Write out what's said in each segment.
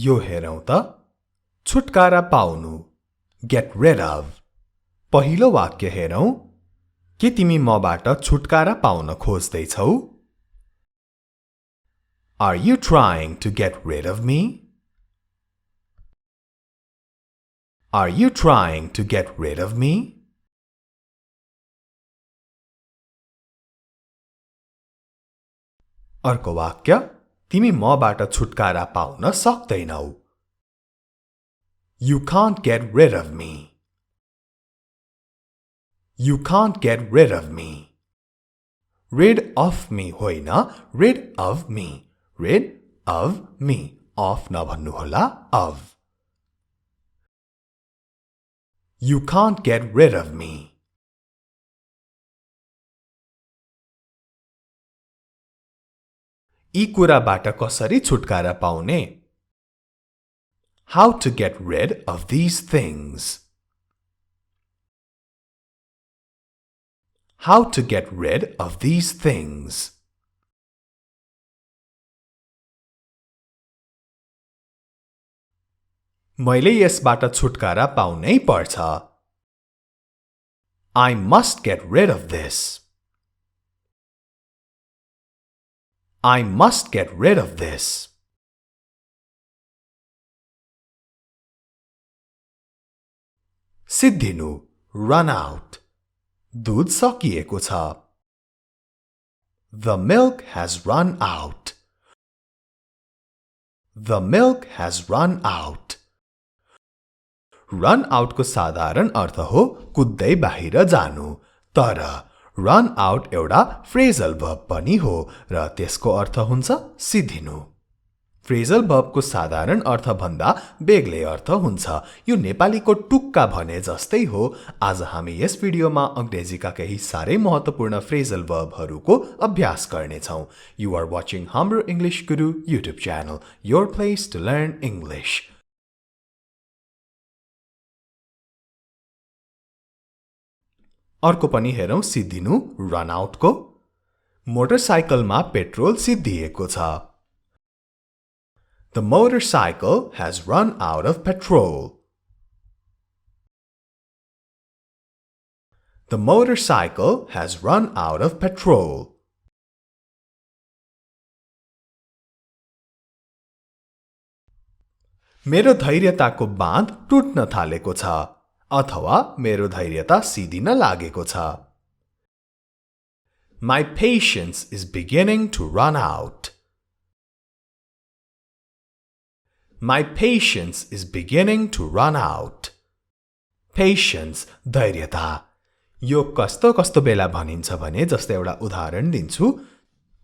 यो हेरौं त छुटकारा पाउनु get rid of पहिलो वाक्य हेरौं के तिमी मबाट छुटकारा पाउन खोज्दैछौ Are you trying to get rid of me? Are you trying to get rid of me? अर्को वाक्य तिमी मबाट छुटकारा पाउन सक्दैनौ You can't get rid of me. You can't get rid of me. Rid of me होइन rid of me. Rid of me. Of नभन्नुहोला of. You can't get rid of me. यी कुराबाट कसरी छुटकारा पाउने How to get rid of these things. How to get rid of these things. मैले यसबाट छुटकारा पाउनै पर्छ I must get rid of this. I must get rid of this. सिद्धिनु run out. दूध सकिएको छ The milk has run out. The milk has run out. Run out को साधारण अर्थ हो कुद्दै बाहिर जानु तर run out एउटा phrasal verb पनि हो र त्यसको अर्थ हुन्छ सिद्धिनु Phrasal verb को साधारण अर्थ भन्दा बेग्लै अर्थ हुन्छ यो नेपालीको टुक्का भने जस्तै हो आज हामी यस भिडियोमा अंग्रेजीका केही सारै महत्त्वपूर्ण phrasal verbहरूको अभ्यास गर्नेछौं You are watching हाम्रो English Guru YouTube channel your place to learn English अर्को पनि हेरौं सिद्धिनु run out को मोटरसाइकलमा पेट्रोल सिद्धिएको छ The motorcycle has run out of petrol. The motorcycle has run out of petrol. मेरो धैर्यताको बाँध टुट्न थालेको छ अथवा मेरो धैर्यता सिदिन लागेको छ My patience is beginning to run out. My patience is beginning to run out. Patience, धैर्यता यो कस्तो कस्तो बेला भनिन्छ भने जस्तै एउटा उदाहरण दिन्छु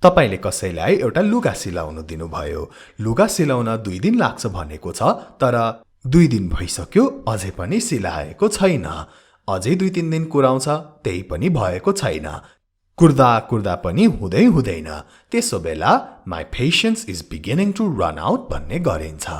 तपाईले कसैलाई एउटा लुगा सिलाउन दिनुभयो लुगा सिलाउन 2 दिन लाग्छ भनेको छ तर 2 दिन भइसक्यो अझै पनि सिलाएको छैन अझै 2-3 दिन कुराउँछ त्यही पनि भएको छैन कुर्दा कुर्दा पनि हुँदै हुँदैन त्यसो बेला my patience is beginning to run out भन्ने गरिन्छ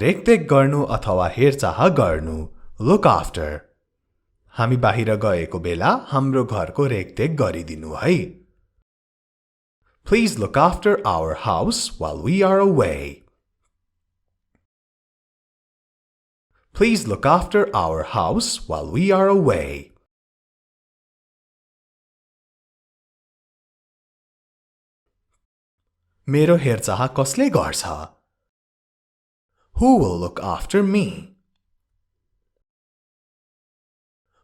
रेखदेख गर्नु अथवा हेरचाह गर्नु look after हामी बाहिर गएको बेला हाम्रो घरको रेखदेख गरिदिनु है Please look after our house while we are away. Please look after our house while we are away. मेरो हेरचाह कसले गर्छ Who will look after me?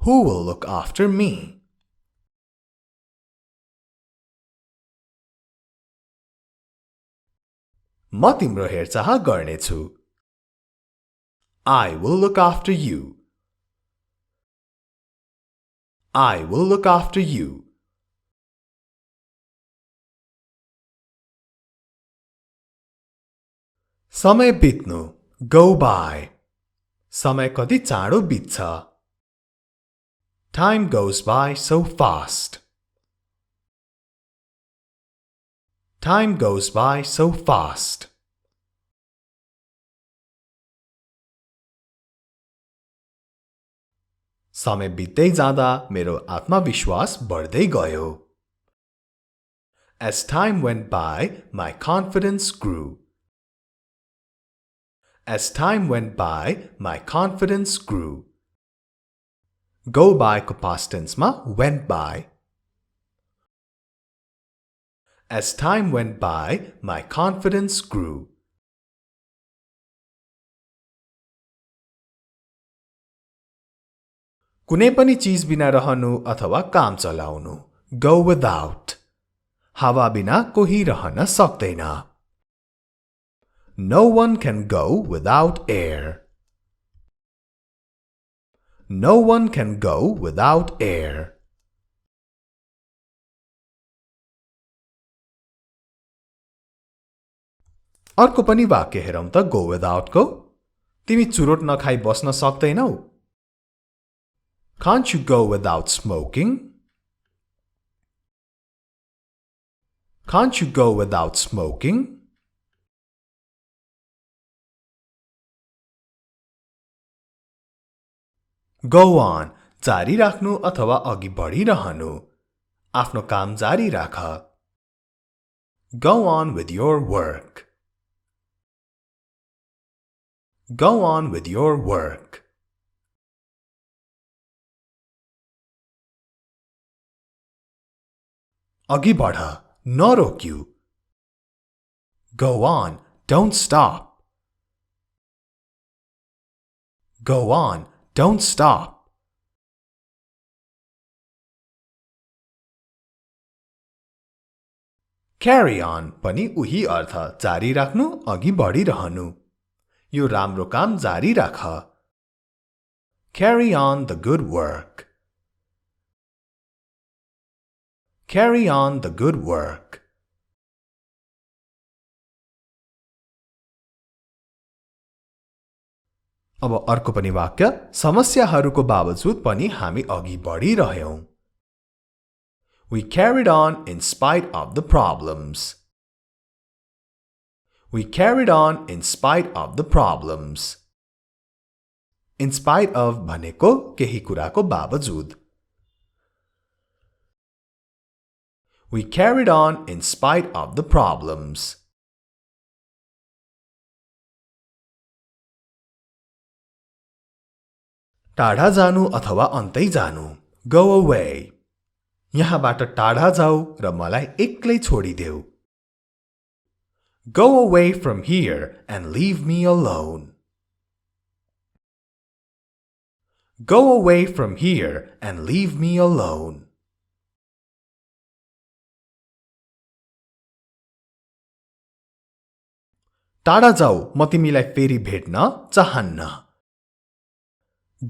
Who will look after me? म तिम्रो हेरचाह गर्नेछु I will look after you. I will look after you. समय बित्नु go by. समय कति चाँडो बित्छ Time goes by so fast. Time goes by so fast. समय बित्दै जाँदा मेरो आत्मविश्वास बढ्दै गयो As time went by, my confidence grew. As time went by, my confidence grew. Go by को past tense मा went by. As time went by, my confidence grew. कुनै पनि चीज बिना रहनु अथवा काम चलाउनु. Go without. हावा बिना कोही रहन सक्दैन. No one can go without air. No one can go without air. अर्को पनि वाक्य हेरौं त go without को. तिमी चुरोट नखाई बस्न सक्दैनौ? Can't you go without smoking? Can't you go without smoking? Go on. जारी राख्नु अथवा अघि बढिरहनु. आफ्नो काम जारी राख. Go on with your work. Go on with your work. अघि बढ, नरोक्यू. Go on, don't stop. Go on, don't stop. Carry on पनि उही अर्थ, जारी राख्नु, अघि बढिरहनु. यो राम्रो काम जारी राख. Carry on the good work. Carry on the good work. अब अर्को पनि वाक्य. समस्याहरूको बावजुद पनि हामी अघि बढिरह्यौं. We carried on in spite of the problems. We carried on in spite of the problems. In spite of भनेको केही कुराको बावजुद. We carried on in spite of the problems. टाढा जानु अथवा अन्तै जानु. Go away. यहाँबाट टाढा जाऊ र मलाई एक्लै छोडिदेऊ. Go away from here and leave me alone. Go away from here and leave me alone. टाढा जाऊ, म तिमीलाई फेरि भेट्न चाहन्न.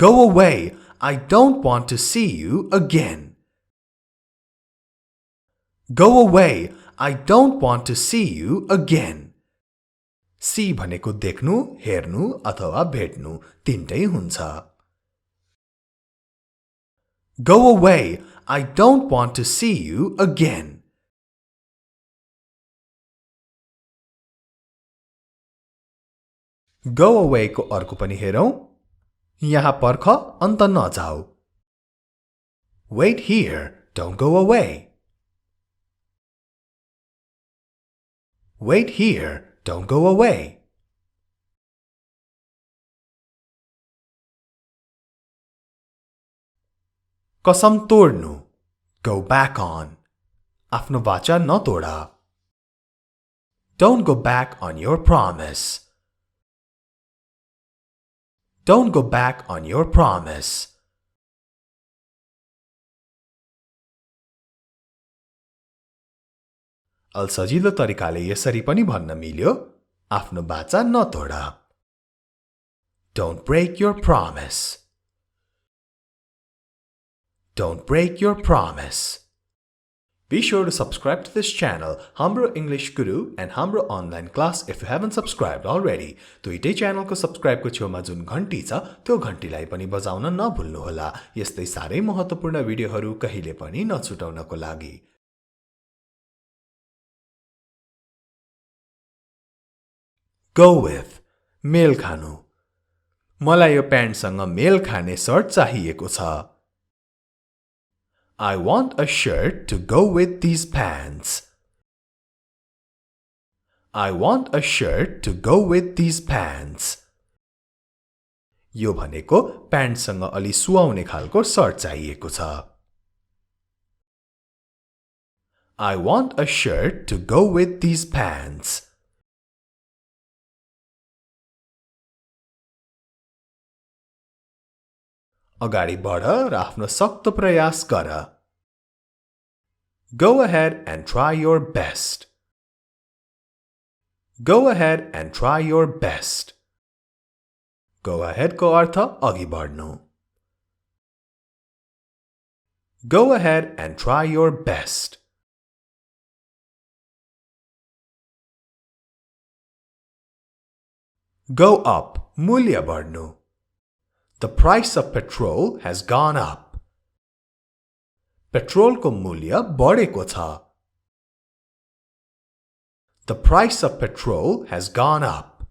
Go away, I don't want to see you again. Go away, I don't want to see you again. See भनेको देख्नु, हेर्नु अथवा भेट्नु तीनटै हुन्छ. Go away, I don't want to see you again. Go away को अर्को पनि हेरौं. यहाँ पर्ख, अन्त नजाऊ. Wait here, don't go away. Wait here, don't go away. कसम तोड्नु. Go back on. आफ्नो वाचा नतोड. Don't go back on your promise. Don't go back on your promise. अलसजिलो तरिकाले यसरी पनि भन्न मिल्यो. आफ्नो वाचा नतोड. Don't break your promise. Don't break your promise. Be sure to subscribe to this channel, Hamro English Guru and Hamro Online Class if you haven't subscribed already. दुईटै च्यानलको सब्स्क्राइबको छेउमा जुन घण्टी छ त्यो घण्टीलाई पनि बजाउन नभुल्नुहोला. यस्तै सारै महत्त्वपूर्ण भिडियोहरू कहिले पनि नछुटाउनको लागि. Go with. मेल खानु. मलाई यो प्यान्टसँग मेल खाने सर्ट चाहिएको छ. I want a shirt to go with these pants. I want a shirt to go with these pants. यो भनेको प्यान्टसँग अलि सुहाउने खालको सर्ट चाहिएको छ. I want a shirt to go with these pants. अगाडि बढ र आफ्नो सक्दो प्रयास गर. Go ahead and try your best. Go ahead and try your best. Go ahead को अर्थ अघि बढ्नु. Go ahead and try your best. Go up, मूल्य बढ्नु. The price of petrol has gone up. Petrol को मूल्य बढेको छ. The price of petrol has gone up.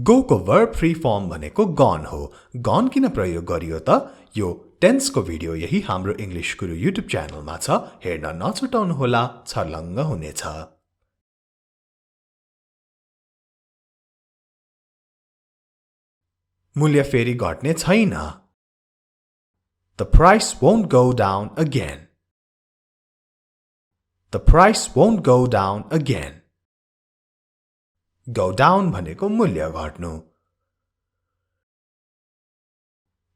Go को verb free form भनेको gone हो. Gone किन प्रयोग गरियो त? यो tense को भिडियो यही हाम्रो इंग्लिश गुरु YouTube च्यानलमा छ. हेर्न नछुटाउनु होला, छर्लङ्ग हुनेछ. मूल्य फेरि घट्ने छैन. The price won't go down again. The price won't go down again. Go down भनेको मूल्य घट्नु.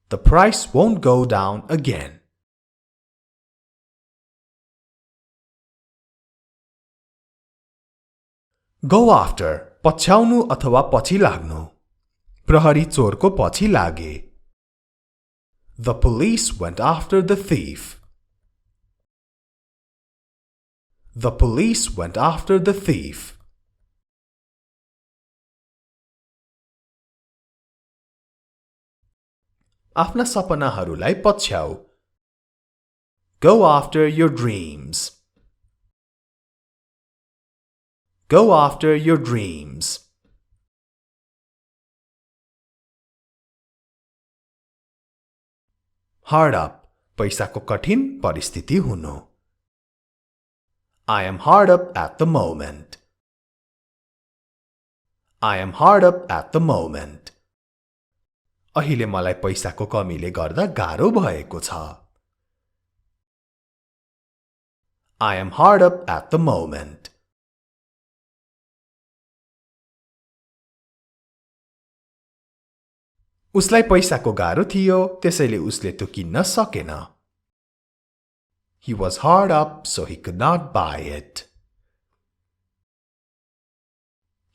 The price won't go down again. Go after, पछ्याउनु अथवा पछि लाग्नु. प्रहरी चोरको पछि लागे. The police went after the thief. The police went after the thief. आफ्ना सपनाहरूलाई पछ्याउ. Go after your dreams. Go after your dreams. Hard up, पैसाको कठिन परिस्थिति हुनु. I am hard up at the moment. I am hard up at the moment. अहिले मलाई पैसाको कमीले गर्दा गाह्रो भएको छ. I am hard up at the moment. उसलाई पैसाको गाह्रो थियो, त्यसैले उसले त्यो किन्न सकेन. He was hard up, so he could not buy it.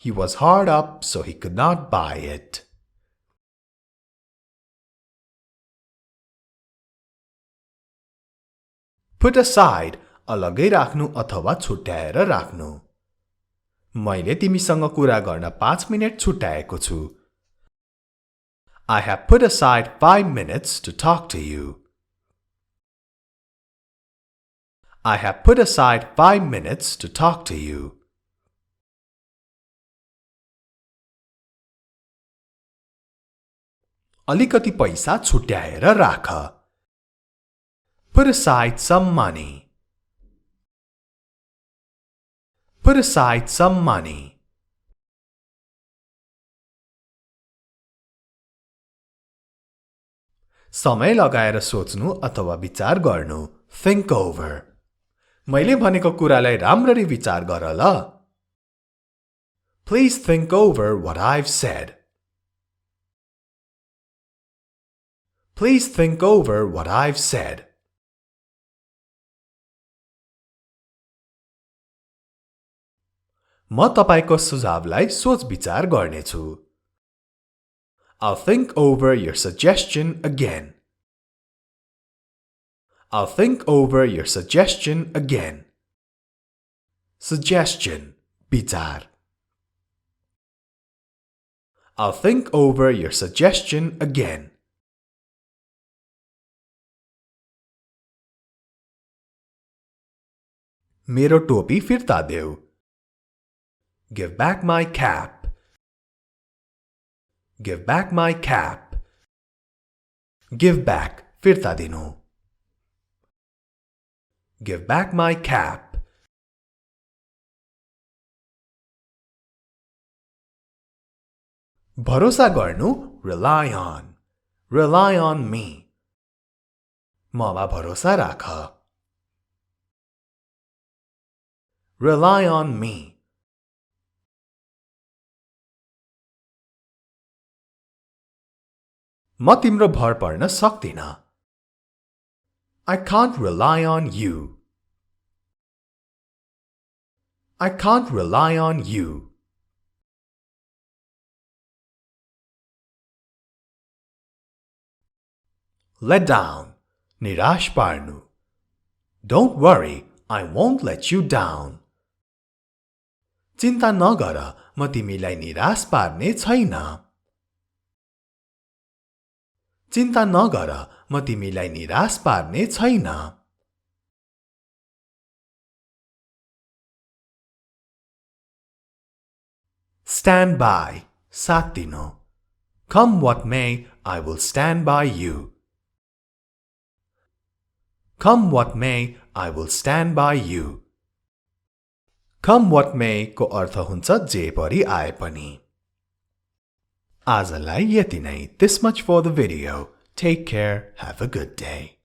He was hard up, so he could not buy it. Put aside, अलगै राख्नु अथवा छुट्याएर राख्नु. मैले तिमीसँग कुरा गर्न 5 मिनेट छुट्याएको छु. I have put aside 5 minutes to talk to you. I have put aside 5 minutes to talk to you. अलिकति पैसा छुट्याएर राख. Put aside some money. Put aside some money. समय लगाएर सोच्नु अथवा विचार गर्नु. Think over. मैले भनेको कुरालाई राम्ररी विचार गर ल. Please think over what I've said. Please think over what I've said. म तपाईको सुझावलाई सोच विचार गर्नेछु. I'll think over your suggestion again. I'll think over your suggestion again. Suggestion, विचार. I'll think over your suggestion again. मेरो टोपी फिर्ता देऊ. Give back my cap. Give back my cap. Give back, फिर्ता दिनु. Give back my cap. भरोसा गर्नु rely on. Rely on me. ममा भरोसा राख. Rely on me. म तिम्रो भर पर्न सक्दिन. I can't rely on you. I can't rely on you. Let down. निराश पार्नु. Don't worry, I won't let you down. चिन्ता नगर, म तिमीलाई निराश पार्ने छैन. चिन्ता नगर, म तिमीलाई निराश पार्ने छैन. Stand by. साथ दिनु. Come what may, I will stand by you. Come what may, I will stand by you. Come what may को अर्थ हुन्छ जे परि आए पनि. आजलाई यति नै. This much for the video. Take care. Have a good day.